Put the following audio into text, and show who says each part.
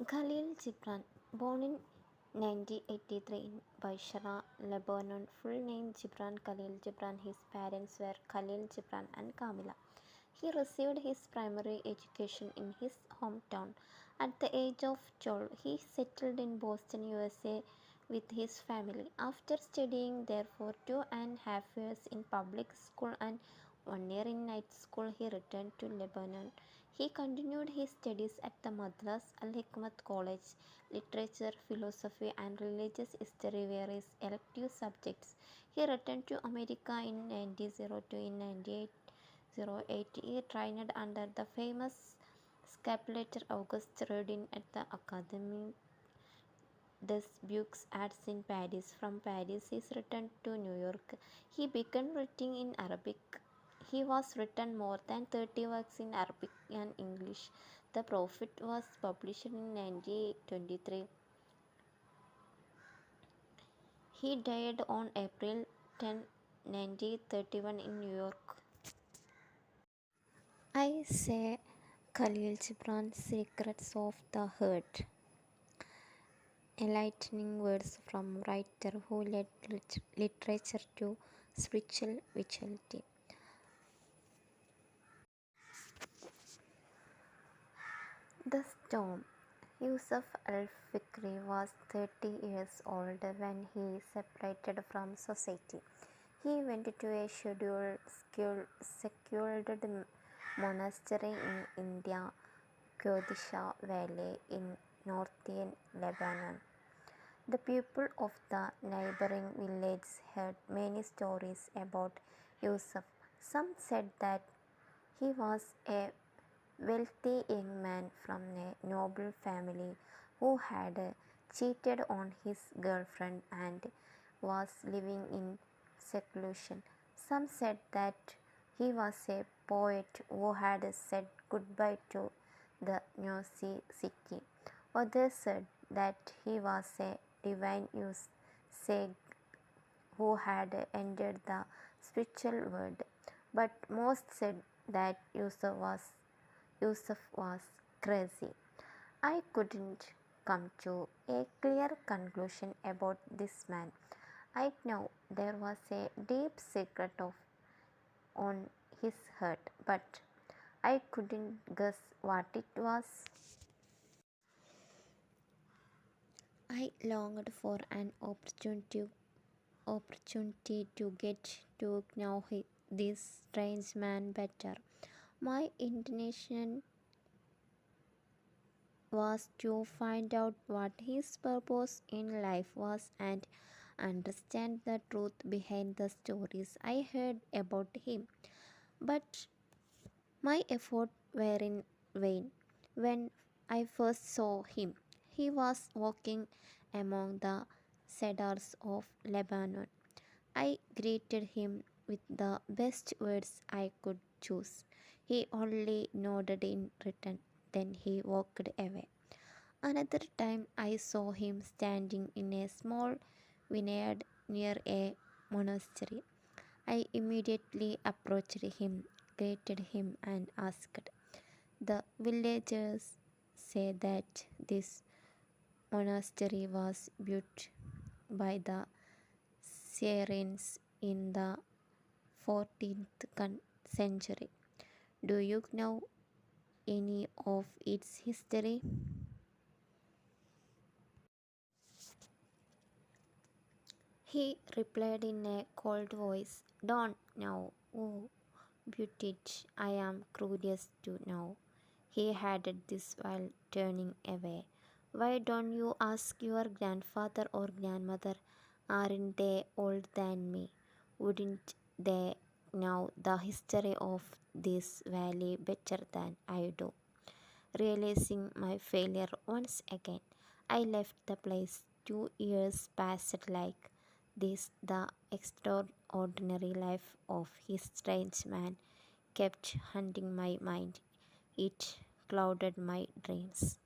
Speaker 1: Khalil Gibran, born in 1983 in Beirut, Lebanon, full name Gibran Khalil Gibran. His parents were Khalil Gibran and Kamila. He received his primary education in his hometown. At the age of 12, he settled in Boston, USA with his family. After studying there for 2.5 years in public school and 1 year in night school, he returned to Lebanon. He continued his studies at the Madras Al Hikmat College. Literature, philosophy, and religious history were his elective subjects. He returned to America in 1902. In 1908, he trained under the famous sculptor Auguste Rodin at the Académie des Beaux Arts in Paris. From Paris, he returned to New York. He began writing in Arabic. He has written more than 30 works in Arabic and English. The Prophet was published in 1923. He died on April 10, 1931 in New York. I say Khalil Gibran's Secrets of the Heart. Enlightening words from writer who led literature to spiritual vitality. The Storm. Yusuf al-Fikri was 30 years old when he separated from society. He went to a secluded monastery in India, Kodisha Valley in northern Lebanon. The people of the neighboring village heard many stories about Yusuf. Some said that he was a wealthy young man from a noble family who had cheated on his girlfriend and was living in seclusion. Some said that he was a poet who had said goodbye to the noisy city. Others said that he was a divine sage who had entered the spiritual world. But most said that Yusuf was crazy. I couldn't come to a clear conclusion about this man. I know there was a deep secret on his heart, but I couldn't guess what it was. I longed for an opportunity to get to know this strange man better. My intention was to find out what his purpose in life was and understand the truth behind the stories I heard about him. But my efforts were in vain. When I first saw him, he was walking among the cedars of Lebanon. I greeted him with the best words I could choose. He only nodded in return, then he walked away. Another time I saw him standing in a small vineyard near a monastery. I immediately approached him, greeted him, and asked. The villagers say that this monastery was built by the Syrians in the 14th century. Do you know any of its history? He replied in a cold voice, Don't know who built it. I am curious to know. He added this while turning away. Why don't you ask your grandfather or grandmother? Aren't they older than me? Wouldn't they know the history of this valley better than I do? Realizing my failure once again, I left the place. 2 years passed like this. The extraordinary life of his strange man kept haunting my mind. It clouded my dreams.